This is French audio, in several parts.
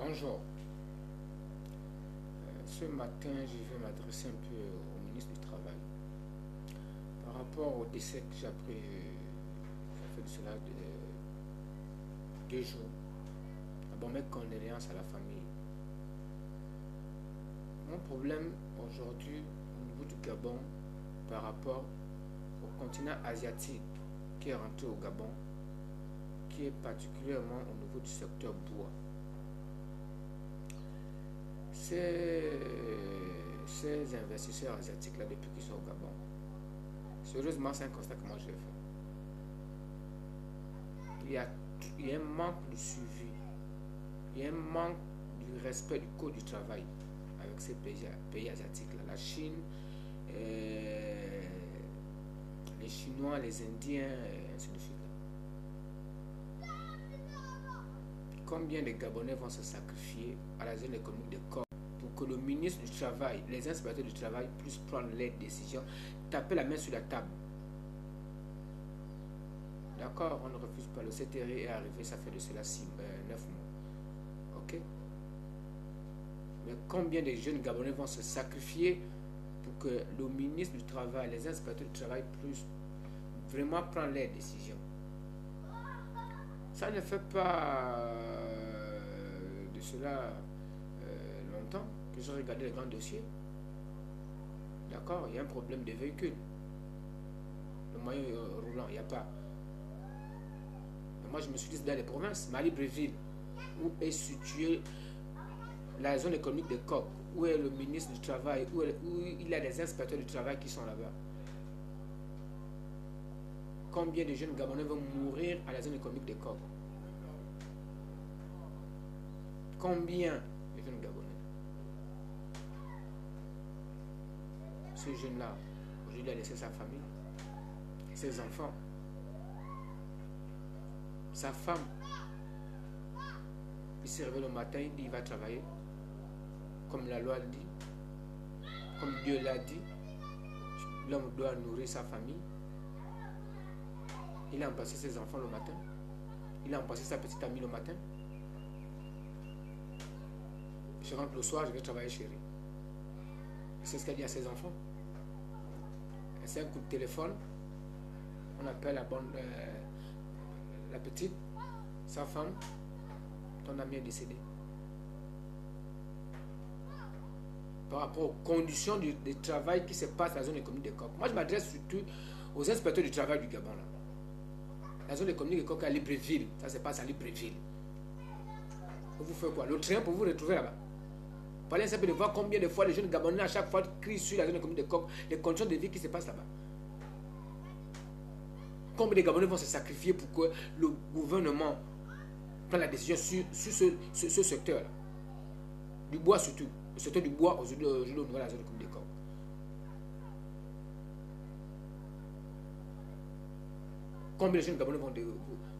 Bonjour. Ce matin, je vais m'adresser un peu au ministre du Travail. Par rapport au décès que j'ai appris, ça fait de cela 2 jours. D'abord, mes condoléances à la famille. Mon problème aujourd'hui au niveau du Gabon par rapport au continent asiatique qui est rentré au Gabon, qui est particulièrement au niveau du secteur bois. Ces investisseurs asiatiques là depuis qu'ils sont au Gabon, sérieusement c'est un constat que moi j'ai fait. Il y a un manque de suivi, il y a un manque du respect du code du travail avec ces pays asiatiques là, la Chine, les Chinois, les Indiens, et ainsi de suite. Combien de Gabonais vont se sacrifier à la zone économique de Corps pour que le ministre du Travail, les inspecteurs du travail puissent prendre les décisions, taper la main sur la table. D'accord, on ne refuse pas. Le CTR est arrivé, ça fait de cela 9 mois. Ok? Mais combien de jeunes Gabonais vont se sacrifier pour que le ministre du Travail, les inspecteurs du travail puissent vraiment prendre les décisions? Ça ne fait pas de cela longtemps que j'ai regardé les grands dossiers. D'accord, il y a un problème de véhicule. Le moyen roulant, il n'y a pas. Mais moi, je me suis dit dans les provinces, Mali-Bréville, où est située la zone économique de Coq, où est le ministre du Travail, où il y a des inspecteurs du travail qui sont là-bas. Combien de jeunes Gabonais vont mourir à la zone économique de Coq? Combien de jeunes Gabonais? Ce jeune-là, aujourd'hui, il a laissé sa famille, ses enfants, sa femme. Il se réveille le matin, il dit qu'il va travailler, comme la loi le dit, comme Dieu l'a dit. L'homme doit nourrir sa famille. Il a embrassé ses enfants le matin. Il a embrassé sa petite amie le matin. Je rentre le soir, je vais travailler chérie. C'est ce qu'elle dit à ses enfants. C'est un coup de téléphone. On appelle la petite, sa femme. Ton ami est décédé. Par rapport aux conditions de travail qui se passent dans la zone économique de Coq. Moi, je m'adresse surtout aux inspecteurs du travail du Gabon. Là. La zone économique de Coq à Libreville. Ça se passe à Libreville. Vous faites quoi? Le train pour vous retrouver là-bas. Parlez un peu de voir combien de fois les jeunes Gabonais à chaque fois crient sur la zone économique de Coq, les conditions de vie qui se passent là-bas. Combien de Gabonais vont se sacrifier pour que le gouvernement prenne la décision sur ce secteur-là. Du bois surtout. Le secteur du bois aujourd'hui au niveau de la zone économique de Coq. Combien de jeunes Gabonais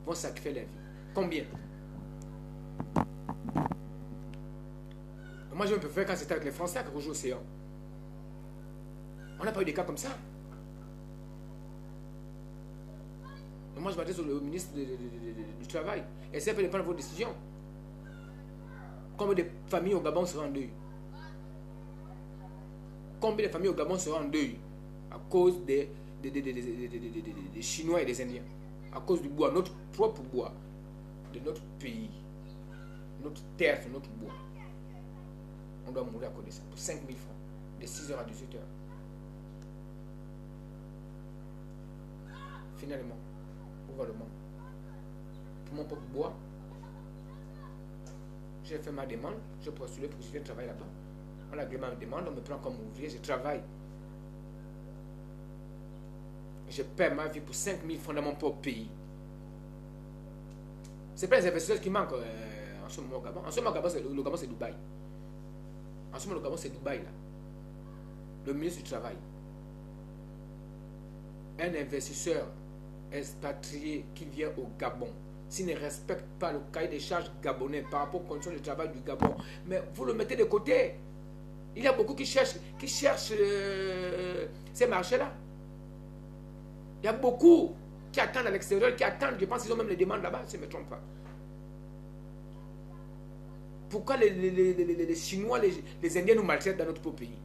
vont sacrifier leur vie? Combien? Moi, je me préfère quand c'était avec les Français à Rouge Océan. On n'a pas eu des cas comme ça. Mais moi, je m'adresse au ministre du Travail. Essayez de prendre vos décisions. Combien de familles au Gabon seront en deuil? Combien de familles au Gabon seront en deuil à cause des Chinois et des Indiens? À cause du bois, notre propre bois, de notre pays, notre terre, notre bois. On doit mourir à cause de ça, pour 5 000 francs, de 6h à 18h. Finalement, où va le monde? Pour mon propre bois, j'ai fait ma demande, j'ai postulé pour que je vienne travailler là-bas. On a agréé ma demande, on me prend comme ouvrier, je travaille. Je perds ma vie pour 5 000 francs dans mon propre pays. Ce n'est pas les investisseurs qui manquent en ce moment au Gabon. En ce moment, le Gabon, c'est Dubaï. En ce moment, le Gabon, c'est Dubaï, là. Le ministre du Travail. Un investisseur expatrié qui vient au Gabon, s'il ne respecte pas le cahier des charges gabonais par rapport aux conditions de travail du Gabon, mais vous le mettez de côté. Il y a beaucoup qui cherchent ces marchés-là. Il y a beaucoup qui attendent à l'extérieur, qui attendent, je pense qu'ils ont même les demandes là-bas, si je ne me trompe pas. pourquoi les Chinois, les Indiens nous maltraitent dans notre pays?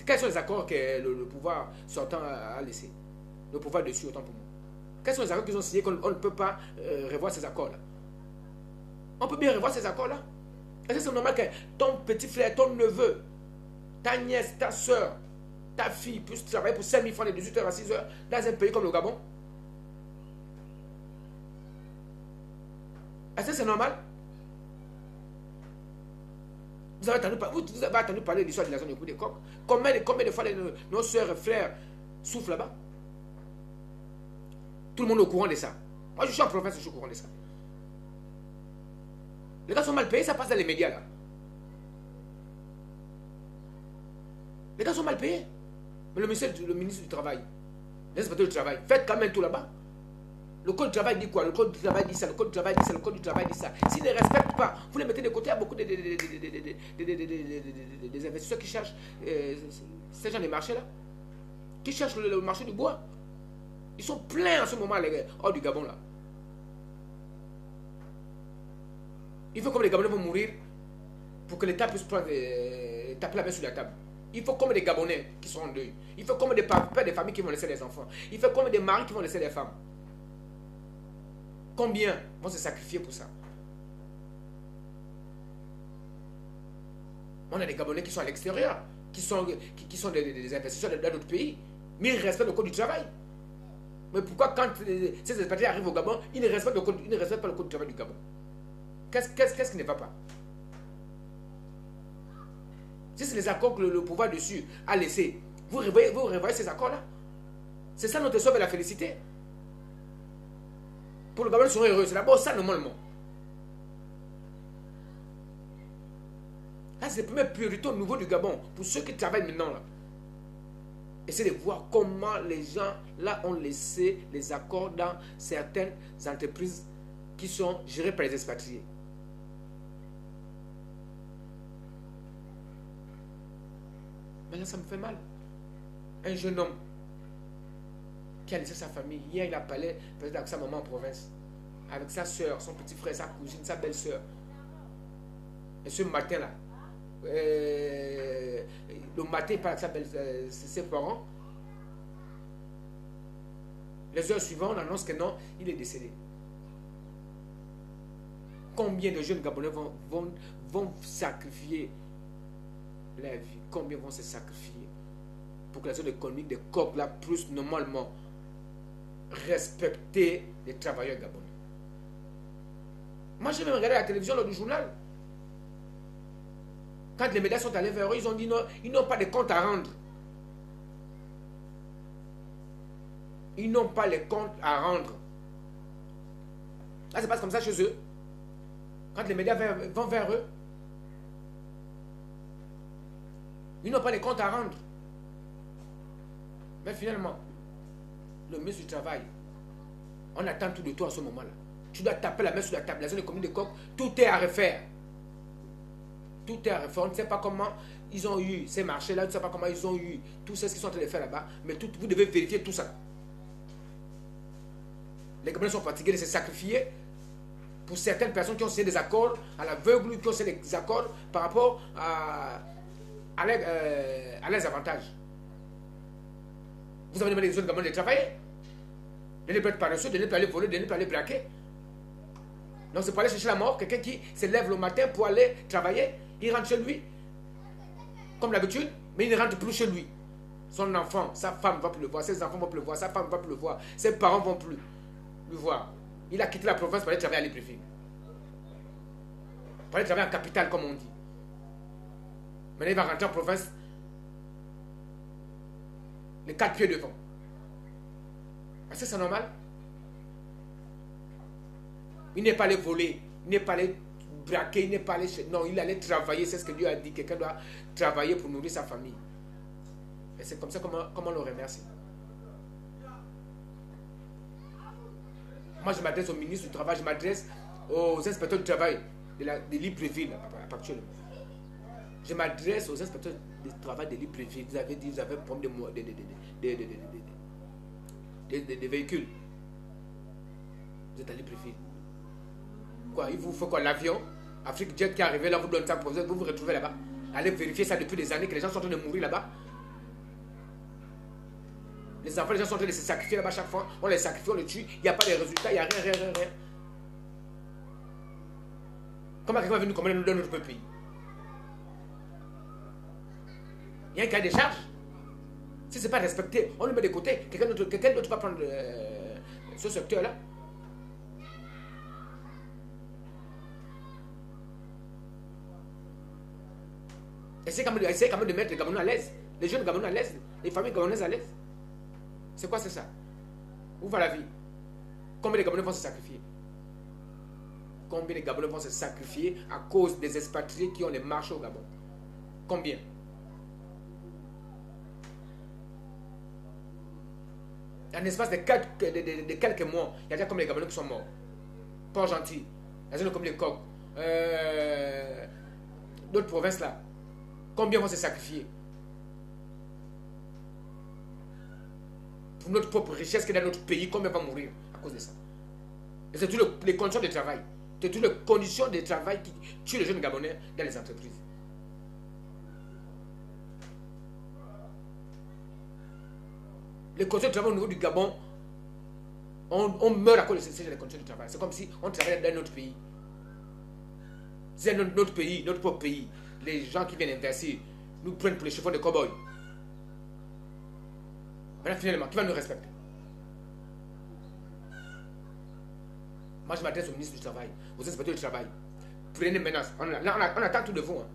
Quels sont les accords que le pouvoir sortant a laissés? Le pouvoir dessus, autant pour moi. Quels sont les accords qu'ils ont signés qu'on ne peut pas revoir ces accords-là? On peut bien revoir ces accords-là. Est-ce que c'est normal que ton petit frère, ton neveu, ta nièce, ta soeur, ta fille puissent travailler pour 5 000 francs de 18h à 6h dans un pays comme le Gabon? Est-ce que c'est normal? Vous avez entendu parler de l'histoire de la zone de coup des coqs? Combien de fois nos soeurs et frères souffrent là-bas? Tout le monde est au courant de ça. Moi, je suis en province, je suis au courant de ça. Les gars sont mal payés, ça passe dans les médias là. Les gars sont mal payés. Mais le ministre du Travail, l'inspecteur du Travail, faites quand même tout là-bas. Le code du travail dit quoi? Le code du travail dit ça, le code du travail dit ça, le code du travail dit ça. S'ils ne respectent pas, vous les mettez de côté. Il y a beaucoup des investisseurs qui cherchent ces gens des marchés là, qui cherchent le marché du bois. Ils sont pleins en ce moment, les gars, hors du Gabon là. Il faut comme les Gabonais vont mourir pour que l'État puisse prendre, taper la main sur la table. Il faut comme des Gabonais qui sont en deuil. Il faut comme des pères des familles qui vont laisser les enfants. Il faut comme des maris qui vont laisser les femmes. Combien vont se sacrifier pour ça? On a des Gabonais qui sont à l'extérieur, qui sont des investisseurs dans d'autres pays, mais ils respectent le code du travail. Mais pourquoi quand ces expatriés arrivent au Gabon, ils ne respectent pas le code du travail du Gabon? Qu'est-ce qui ne va pas? Si c'est les accords que le pouvoir dessus a laissés, vous revoyez ces accords-là? C'est ça notre sauve et la félicité. Pour le Gabon, ils seront heureux. C'est d'abord ça, normalement. Là, c'est la première priorité au niveau du Gabon. Pour ceux qui travaillent maintenant, là. Essayez de voir comment les gens, là, ont laissé les accords dans certaines entreprises qui sont gérées par les expatriés. Mais là, ça me fait mal. Un jeune homme qui a laissé sa famille. Hier, il a parlé peut-être avec sa maman en province, avec sa soeur, son petit frère, sa cousine, sa belle-soeur. Et ce matin-là, le matin, il parle avec ses parents. Les heures suivantes, on annonce que non, il est décédé. Combien de jeunes Gabonais vont sacrifier leur vie? Combien vont se sacrifier pour que la zone économique des coqs là puisse normalement respecter les travailleurs gabonais? Moi, j'ai même regardé la télévision lors du journal. Quand les médias sont allés vers eux, ils ont dit non, ils n'ont pas de comptes à rendre. Ils n'ont pas les comptes à rendre. Là, ça passe comme ça chez eux. Quand les médias vont vers eux, ils n'ont pas les comptes à rendre. Mais finalement, le ministre du Travail, on attend tout de toi à ce moment-là. Tu dois taper la main sur la table. La zone économique de coq, tout est à refaire. Tout est à refaire. On ne sait pas comment ils ont eu ces marchés-là, on ne sait pas comment ils ont eu tout ce qu'ils sont en train de faire là-bas, mais vous devez vérifier tout ça. Les Gabonais sont fatigués de se sacrifier pour certaines personnes qui ont signé des accords à l'aveugle, qui ont signé des accords par rapport à leurs avantages. Vous avez demandé aux autres Gabonais de travailler. De ne pas être paresseux, de ne pas aller voler, de ne pas aller braquer. Donc c'est pour aller chercher la mort. Quelqu'un qui se lève le matin pour aller travailler, il rentre chez lui, comme d'habitude, mais il ne rentre plus chez lui. Son enfant, sa femme ne va plus le voir, ses enfants ne vont plus le voir, sa femme ne va plus le voir, ses parents ne vont plus le voir. Il a quitté la province pour aller travailler à Libreville. Pour aller travailler en capitale, comme on dit. Maintenant, il va rentrer en province les 4 pieds devant. Est-ce que c'est normal? Il n'est pas allé voler, il n'est pas allé braquer, il n'est pas allé... Non, il allait travailler, c'est ce que Dieu a dit. Quelqu'un doit travailler pour nourrir sa famille. Et c'est comme ça comment on le remercie. Moi, je m'adresse au ministre du Travail, je m'adresse aux inspecteurs du travail de Libreville, actuellement. Je m'adresse aux inspecteurs du travail de Libreville. Vous avez dit, vous avez un problème de véhicules. Vous êtes à Libreville. Quoi, il vous faut quoi, l'avion? Afrique Jet qui est arrivé là, vous donnez ça, vous vous retrouvez là-bas. Allez vérifier ça depuis des années que les gens sont en train de mourir là-bas. Les enfants, les gens sont en train de se sacrifier là-bas chaque fois. On les sacrifie, on les tue. Il n'y a pas de résultats, il n'y a rien. Comment quelqu'un va venir commander dans notre pays? Il y a un cahier des charges. Si ce n'est pas respecté, on le met de côté. Quelqu'un d'autre va prendre ce secteur-là. Essayez quand même de mettre les Gabonais à l'aise. Les jeunes Gabonais à l'aise. Les familles Gabonaises à l'aise. C'est quoi, c'est ça? Où va la vie? Combien de Gabonais vont se sacrifier? Combien de Gabonais vont se sacrifier à cause des expatriés qui ont les marchés au Gabon? Combien? En espace de quelques mois, il y a déjà combien de Gabonais qui sont morts? Port-Gentil, la zone comme les Coques, d'autres provinces là. Combien vont se sacrifier? Pour notre propre richesse qui est dans notre pays, combien va mourir à cause de ça? Et c'est toutes les conditions de travail. C'est toutes les conditions de travail qui tuent les jeunes Gabonais dans les entreprises. Les conditions de travail au niveau du Gabon, on meurt à cause de ces conditions de travail. C'est comme si on travaillait dans notre pays. C'est notre pays, notre propre pays. Les gens qui viennent investir nous prennent pour les chevaux de cow-boys. Maintenant, finalement, qui va nous respecter? Moi, je m'adresse au ministre du Travail, aux inspecteurs du travail. Prenez maintenant. On attend tout de vous. Hein.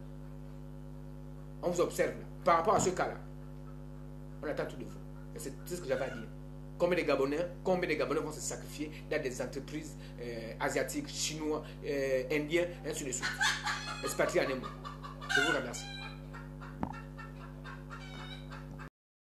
On vous observe là. Par rapport à ce cas-là. On attend tout de vous. Et c'est ce que j'avais à dire. Combien de Gabonais vont se sacrifier dans des entreprises asiatiques, chinois, indiens, ainsi de suite. Expatriés en un mot. Je vous remercie.